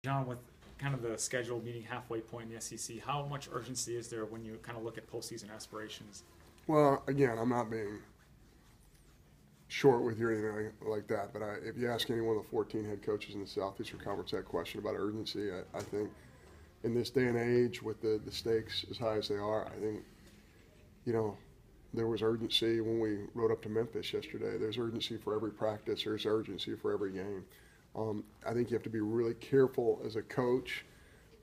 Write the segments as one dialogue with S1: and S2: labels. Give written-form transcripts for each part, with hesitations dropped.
S1: John, with kind of the schedule meeting halfway point in the SEC, how much urgency is there when you kind of look at postseason aspirations?
S2: Well, again, I'm not being short with you or anything like that, but if you ask any one of the 14 head coaches in the Southeastern Conference that question about urgency, I think in this day and age with the stakes as high as they are, I think, you know, there was urgency when we rode up to Memphis yesterday. There's urgency for every practice. There's urgency for every game. I think you have to be really careful as a coach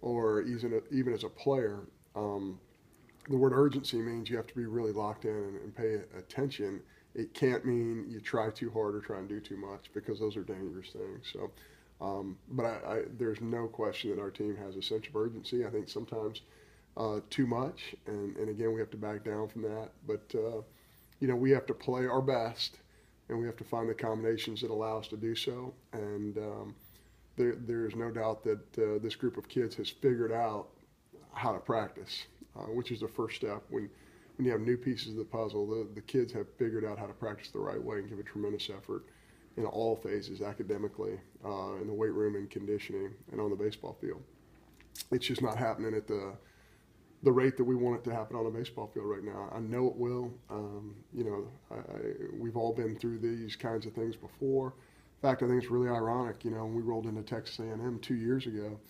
S2: or even as a player. The word urgency means you have to be really locked in and pay attention. It can't mean you try too hard or try and do too much, because those are dangerous things. So, but there's no question that our team has a sense of urgency. I think sometimes too much, and again, we have to back down from that. But we have to play our best, and we have to find the combinations that allow us to do so. And there's no doubt that this group of kids has figured out how to practice, which is the first step. When you have new pieces of the puzzle, the kids have figured out how to practice the right way and give a tremendous effort in all phases, academically, in the weight room and conditioning, and on the baseball field. It's just not happening at the rate that we want it to happen on a baseball field right now. I know it will. We've all been through these kinds of things before. In fact, I think it's really ironic. When we rolled into Texas A&M 2 years ago,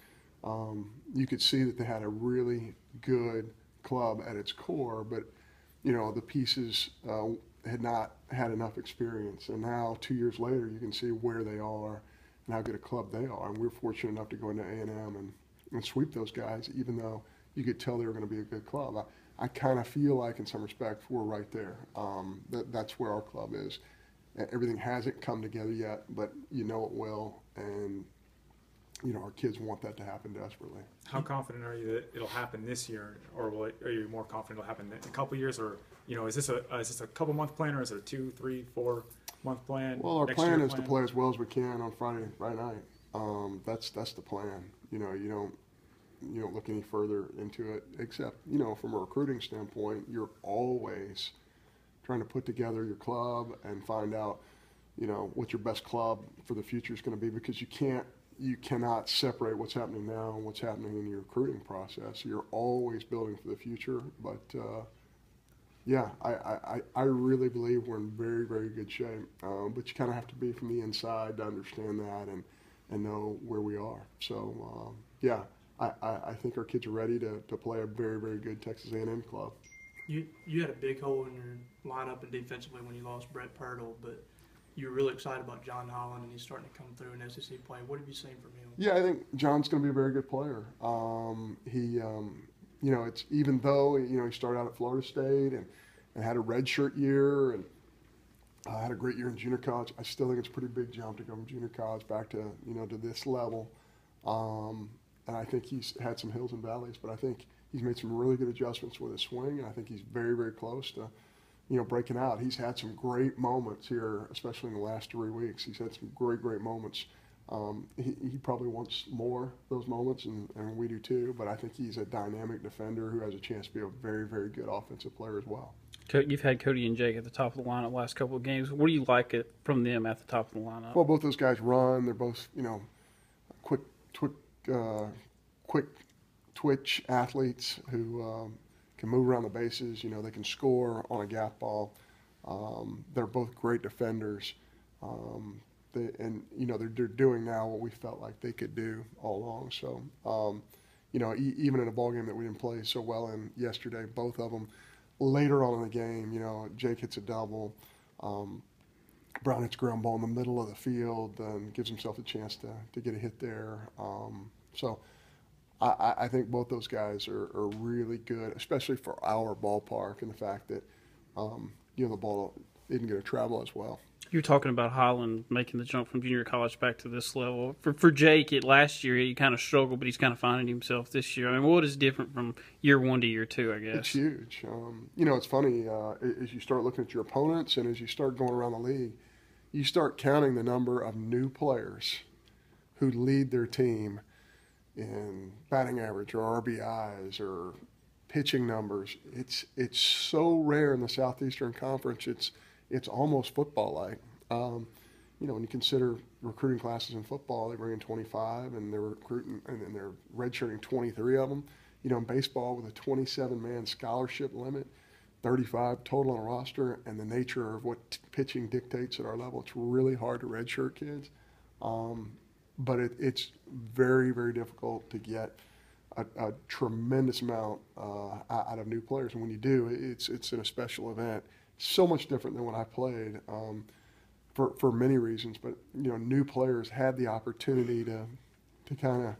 S2: you could see that they had a really good club at its core, but the pieces had not had enough experience. And now, 2 years later, you can see where they are and how good a club they are. And we're fortunate enough to go into A&M and sweep those guys, even though you could tell they were going to be a good club. I kind of feel like, in some respects, we're right there. That's where our club is. Everything hasn't come together yet, but it will. And our kids want that to happen desperately.
S1: How confident are you that it'll happen this year, or are you more confident it'll happen in a couple years, or is this a couple month plan, or is it a 2, 3, 4 month plan?
S2: Well, our plan is to play as well as we can on Friday night. That's the plan. You don't look any further into it, except from a recruiting standpoint, you're always trying to put together your club and find out what your best club for the future is going to be, because you cannot separate what's happening now and what's happening in your recruiting process. You're always building for the future. But, I really believe we're in very, very good shape. But you kind of have to be from the inside to understand that and know where we are. So, I think our kids are ready to play a very, very good Texas A&M club.
S3: You had a big hole in your lineup and defensively when you lost Brett Pirtle, but you were really excited about John Holland, and he's starting to come through in SEC play. What have you seen from him?
S2: Yeah, I think John's going to be a very good player. It's even though he started out at Florida State and had a redshirt year and had a great year in junior college, I still think it's a pretty big jump to go from junior college back to to this level. And I think he's had some hills and valleys, but I think he's made some really good adjustments with his swing, and I think he's very, very close to breaking out. He's had some great moments here, especially in the last 3 weeks. He's had some great, great moments. He probably wants more of those moments, and we do too, but I think he's a dynamic defender who has a chance to be a very, very good offensive player as well.
S4: You've had Cody and Jake at the top of the lineup the last couple of games. What do you like from them at the top of the lineup?
S2: Well, both those guys run. They're both, quick twitch athletes who can move around the bases. They can score on a gap ball. They're both great defenders. They're doing now what we felt like they could do all along. So, even in a ball game that we didn't play so well in yesterday, both of them later on in the game, Jake hits a double. Brown hits a ground ball in the middle of the field and gives himself a chance to get a hit there. So I think both those guys are really good, especially for our ballpark, and the fact that the ball isn't going to travel as well.
S4: You're talking about Holland making the jump from junior college back to this level. For Jake, last year he kind of struggled, but he's kind of finding himself this year. I mean, what is different from year 1 to year 2, I guess?
S2: It's huge. It's funny, as you start looking at your opponents and as you start going around the league, you start counting the number of new players who lead their team in batting average or RBIs or pitching numbers. It's so rare in the Southeastern Conference. It's almost football-like. when you consider recruiting classes in football, they bring in 25, and they're recruiting, and then they're redshirting 23 of them. In baseball, with a 27-man scholarship limit, 35 total on a roster, and the nature of what pitching dictates at our level, it's really hard to redshirt kids. But it's very, very difficult to get a tremendous amount out of new players. And when you do, it's in a special event. So much different than when I played for many reasons. But, new players had the opportunity to kind of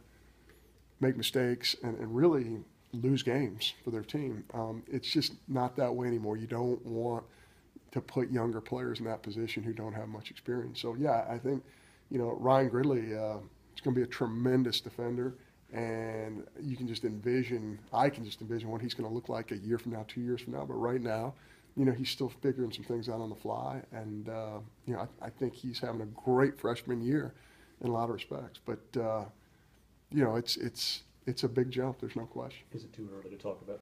S2: make mistakes and really lose games for their team. It's just not that way anymore. You don't want to put younger players in that position who don't have much experience. So, yeah, I think, Ryan Gridley is going to be a tremendous defender, and I can just envision what he's going to look like a year from now, 2 years from now. But right now, he's still figuring some things out on the fly, and, I think he's having a great freshman year in a lot of respects. But, it's a big jump. There's no question.
S5: Is it too early to talk about